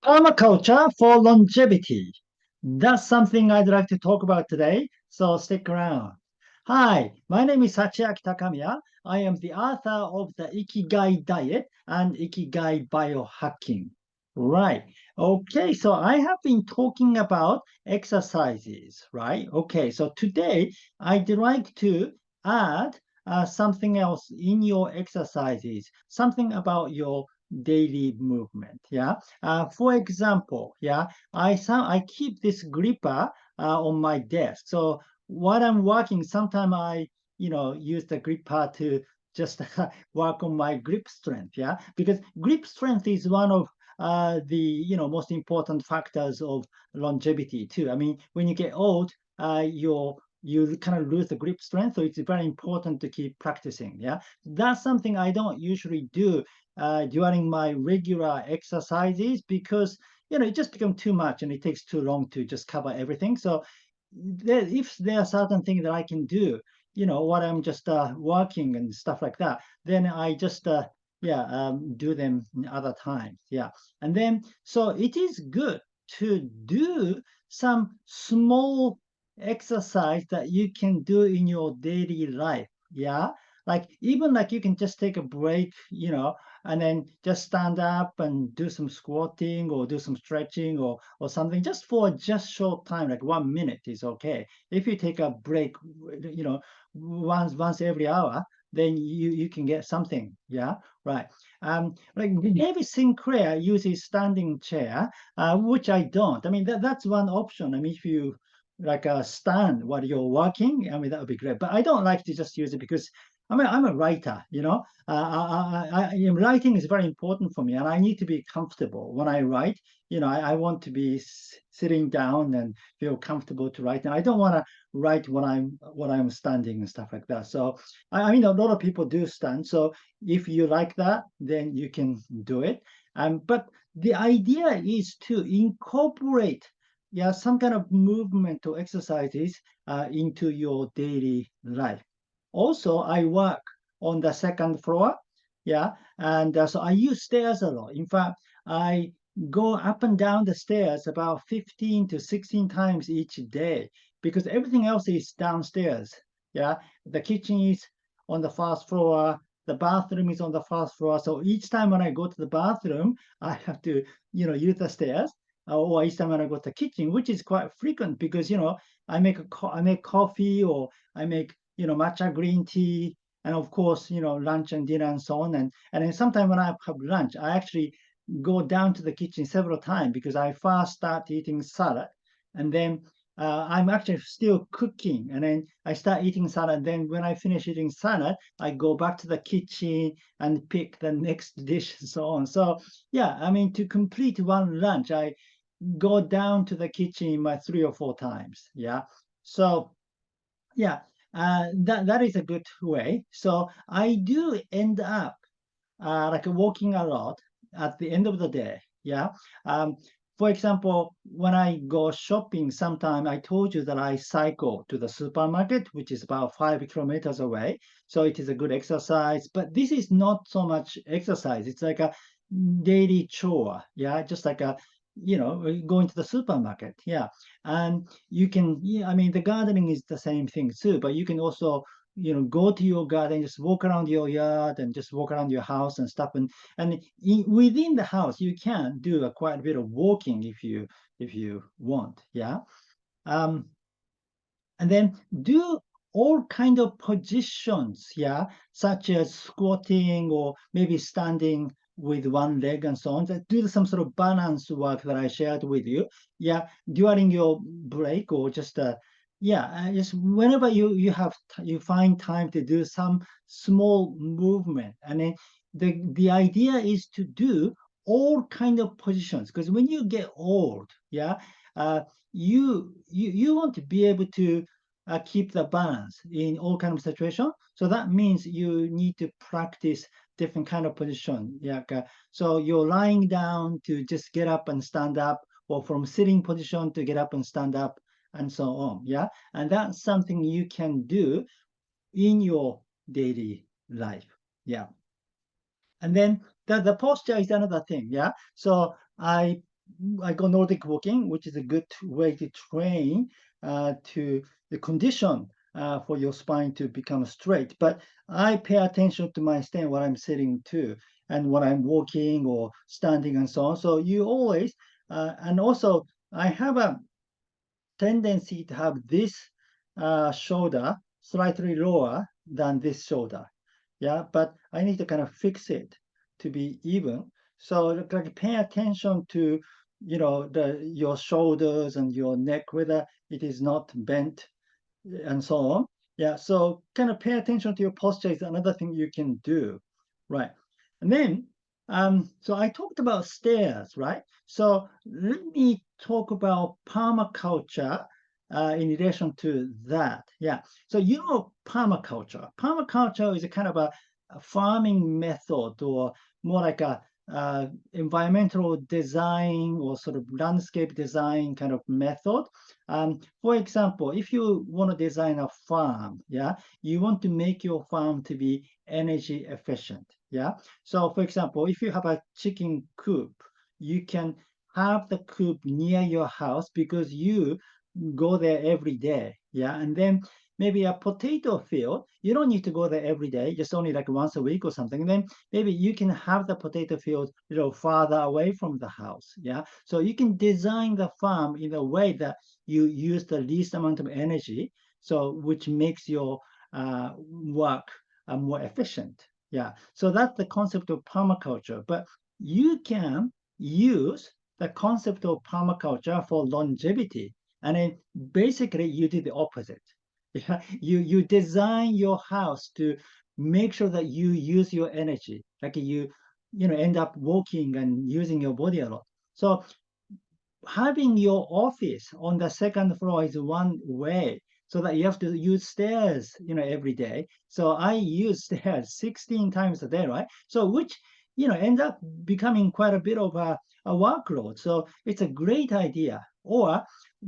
Permaculture for longevity. That's something I'd like to talk about today, so stick around. Hi, my name is Sachiaki Takamiya. I am the author of the Ikigai diet and Ikigai biohacking. Right. Okay, so I have been talking about exercises, right? Okay, so today I'd like to add something else in your exercises, something about your daily movement. Yeah. For example, yeah, I keep this gripper on my desk. So while I'm working, sometimes I use the gripper to just work on my grip strength. Yeah, because grip strength is one of the most important factors of longevity too. I mean, when you get old, you kind of lose the grip strength, so it's very important to keep practicing. Yeah, that's something I don't usually do during my regular exercises because it just becomes too much and it takes too long to just cover everything. So if there are certain things that I can do, while I'm just working and stuff like that, then I just do them in other times. Yeah, and then so it is good to do some small exercise that you can do in your daily life. Yeah, like even like you can just take a break, and then just stand up and do some squatting or do some stretching or something just for just short time, like 1 minute is okay. If you take a break, once every hour, then you can get something. Yeah, right. Like maybe Sinclair uses standing chair, which I don't. I mean that's one option. I mean if you like stand while you're working, I mean that would be great. But I don't like to just use it because I mean, I'm a writer, writing is very important for me, and I need to be comfortable when I write. I want to be sitting down and feel comfortable to write, and I don't want to write when I'm standing and stuff like that. So, I mean, a lot of people do stand. So, if you like that, then you can do it. But the idea is to incorporate, yeah, some kind of movement or exercises into your daily life. Also, I work on the second floor. Yeah. And so I use stairs a lot. In fact, I go up and down the stairs about 15 to 16 times each day because everything else is downstairs. Yeah. The kitchen is on the first floor. The bathroom is on the first floor. So each time when I go to the bathroom, I have to, use the stairs. Or each time when I go to the kitchen, which is quite frequent because I make coffee or I make matcha green tea, and of course, lunch and dinner and so on. And then sometimes when I have lunch, I actually go down to the kitchen several times because I first start eating salad, and then I'm actually still cooking, and then I start eating salad. Then when I finish eating salad, I go back to the kitchen and pick the next dish and so on. So yeah, I mean to complete one lunch, I go down to the kitchen my 3 or 4 times. Yeah. So yeah, that is a good way. So I do end up like walking a lot at the end of the day. Yeah. Um, for example, when I go shopping, sometime I told you that I cycle to the supermarket, which is about 5 kilometers away. So it is a good exercise. But this is not so much exercise. It's like a daily chore. Yeah, just like going to the supermarket. Yeah, and you can. Yeah, I mean the gardening is the same thing too. But you can also go to your garden, just walk around your yard and just walk around your house and stuff, and within the house you can do quite a bit of walking if you want. Yeah. um and then do all kind of positions, yeah, such as squatting or maybe standing with one leg and so on. That do some sort of balance work that I shared with you, yeah, during your break or just just whenever you find time to do some small movement, and then the idea is to do all kind of positions because when you get old, yeah, uh, you want to be able to keep the balance in all kind of situation. So that means you need to practice different kind of position. Yeah. So you're lying down to just get up and stand up, or from sitting position to get up and stand up, and so on. Yeah. And that's something you can do in your daily life. Yeah. And then the posture is another thing. Yeah. So I I go Nordic walking, which is a good way to train to the condition for your spine to become straight. But I pay attention to my stand, what I'm sitting to, and what I'm walking or standing and so on. So you always, and also I have a tendency to have this shoulder slightly lower than this shoulder. Yeah, but I need to kind of fix it to be even. So like pay attention to, the your shoulders and your neck, whether it is not bent and so on. Yeah, so kind of pay attention to your posture is another thing you can do, right? And then, so I talked about stairs, right? So let me talk about permaculture in relation to that. Yeah, so permaculture. Permaculture is a kind of a farming method, or more like a environmental design or sort of landscape design kind of method. For example, if you want to design a farm, yeah, you want to make your farm to be energy efficient, yeah. So, for example, if you have a chicken coop, you can have the coop near your house because you go there every day, yeah. And then maybe a potato field, you don't need to go there every day, just only like once a week or something. And then maybe you can have the potato field, farther away from the house, yeah. So you can design the farm in a way that you use the least amount of energy, so which makes your work more efficient. Yeah, so that's the concept of permaculture. But you can use the concept of permaculture for longevity, and then basically you do the opposite. Yeah, you design your house to make sure that you use your energy, like you end up walking and using your body a lot. So having your office on the second floor is one way, so that you have to use stairs, every day. So I use stairs 16 times a day, right? So which, ends up becoming quite a bit of a workload. So it's a great idea. Or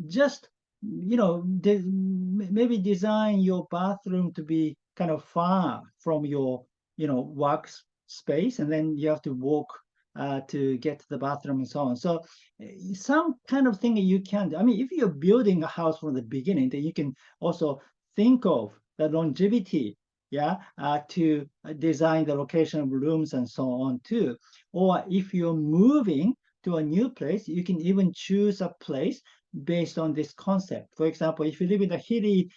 just, maybe design your bathroom to be kind of far from your, work space, and then you have to walk to get to the bathroom and so on. So some kind of thing you can do. I mean, if you're building a house from the beginning, then you can also think of the longevity, yeah, to design the location of rooms and so on too. Or if you're moving to a new place, you can even choose a place based on this concept. For example, if you live in a hilly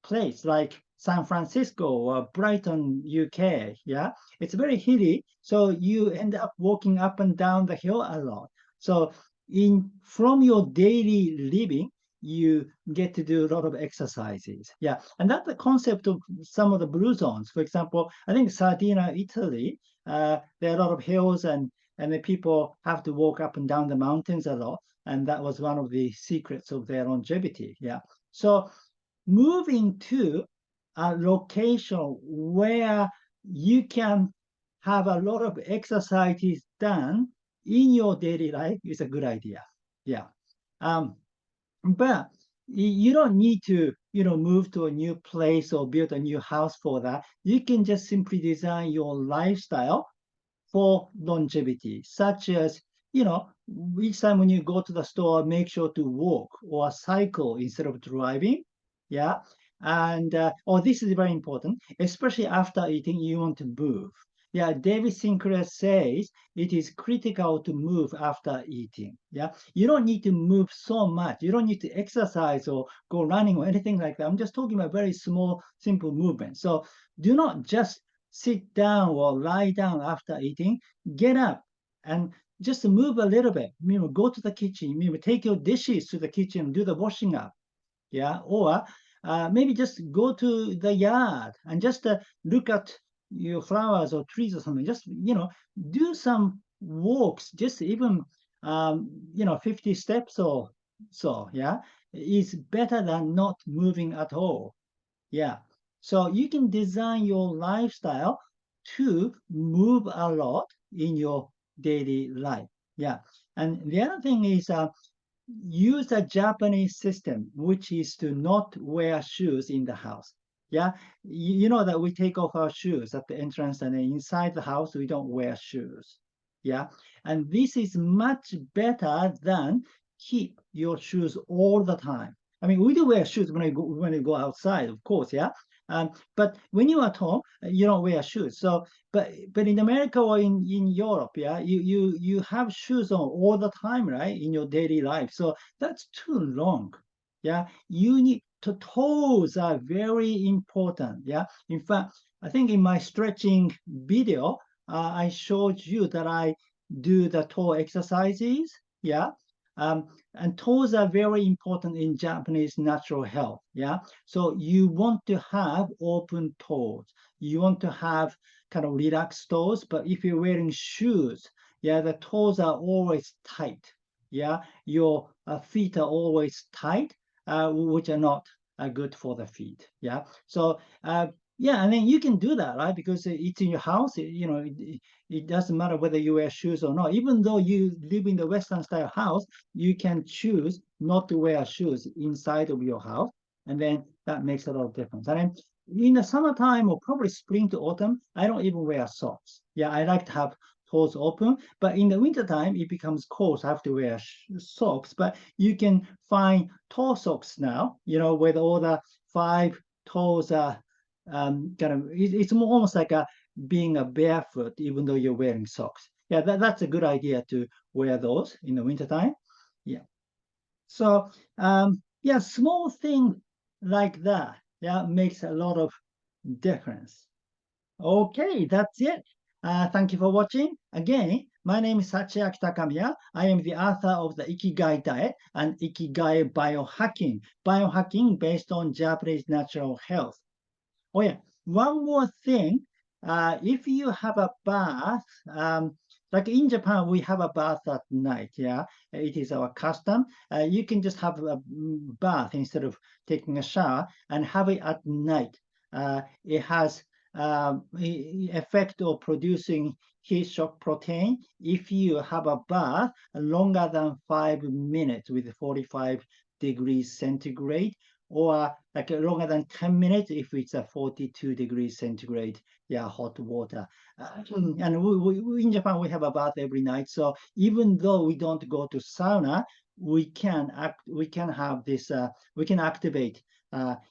place like San Francisco or Brighton, UK, yeah, it's very hilly, so you end up walking up and down the hill a lot. So in from your daily living, you get to do a lot of exercises. Yeah, and that's the concept of some of the blue zones. For example, I think Sardinia, Italy, there are a lot of hills, and the people have to walk up and down the mountains a lot, and that was one of the secrets of their longevity. Yeah, so moving to a location where you can have a lot of exercises done in your daily life is a good idea. Yeah. Um, but you don't need to, move to a new place or build a new house for that. You can just simply design your lifestyle for longevity, such as, each time when you go to the store, make sure to walk or cycle instead of driving. Yeah. And, this is very important, especially after eating, you want to move. Yeah, David Sinclair says it is critical to move after eating. Yeah, you don't need to move so much. You don't need to exercise or go running or anything like that. I'm just talking about very small, simple movement. So do not just sit down or lie down after eating. Get up and just move a little bit. Go to the kitchen. Take your dishes to the kitchen, do the washing up. Yeah, or maybe just go to the yard and just look at your flowers or trees or something. Just do some walks. Just even 50 steps or so. Yeah, is better than not moving at all. Yeah. So you can design your lifestyle to move a lot in your daily life. Yeah. And the other thing is use a Japanese system, which is to not wear shoes in the house. Yeah. You know that we take off our shoes at the entrance, and then inside the house, we don't wear shoes. Yeah, and this is much better than keep your shoes all the time. I mean, we do wear shoes when we go outside, of course, yeah. But when you're at home, you don't wear shoes. So, but in America or in Europe, yeah, you have shoes on all the time, right, in your daily life. So that's too long. Yeah, you need to toes are very important. Yeah, in fact, I think in my stretching video, I showed you that I do the toe exercises. Yeah. Um, and toes are very important in Japanese natural health. Yeah. So you want to have open toes. You want to have kind of relaxed toes. But if you're wearing shoes, yeah, the toes are always tight. Yeah. Your feet are always tight, which are not good for the feet. Yeah. So, yeah, and then you can do that, right? Because it's in your house. It doesn't matter whether you wear shoes or not. Even though you live in the Western style house, you can choose not to wear shoes inside of your house, and then that makes a lot of difference. And then in the summertime or probably spring to autumn, I don't even wear socks. Yeah, I like to have toes open, but in the wintertime, it becomes cold, so I have to wear socks. But you can find toe socks now, with all the five toes are kind of it's more almost like being a barefoot even though you're wearing socks. Yeah, that's a good idea to wear those in the wintertime. Yeah. So yeah, small thing like that, yeah, makes a lot of difference. Okay, that's it. Thank you for watching. Again, my name is Sachiaki Takamiya. I am the author of the Ikigai diet and Ikigai biohacking. Biohacking based on Japanese natural health. Oh yeah, one more thing. If you have a bath, like in Japan, we have a bath at night. Yeah, it is our custom. You can just have a bath instead of taking a shower and have it at night. It has effect of producing heat shock protein. If you have a bath longer than 5 minutes with 45 degrees centigrade, or like longer than 10 minutes if it's a 42 degrees centigrade, yeah, hot water. And in Japan, we have a bath every night. So even though we don't go to sauna, we can have this, we can activate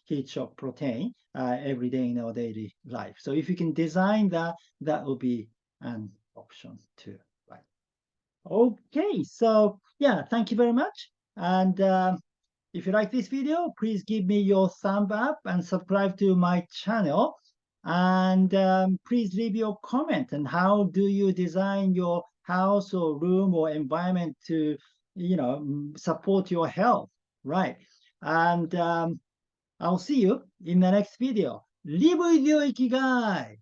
heat shock protein every day in our daily life. So if you can design that, that will be an option too. Right. Okay, so yeah, thank you very much. And if you like this video, please give me your thumb up and subscribe to my channel. And please leave your comment. And how do you design your house or room or environment to, support your health, right? And I'll see you in the next video. Live with your Ikigai.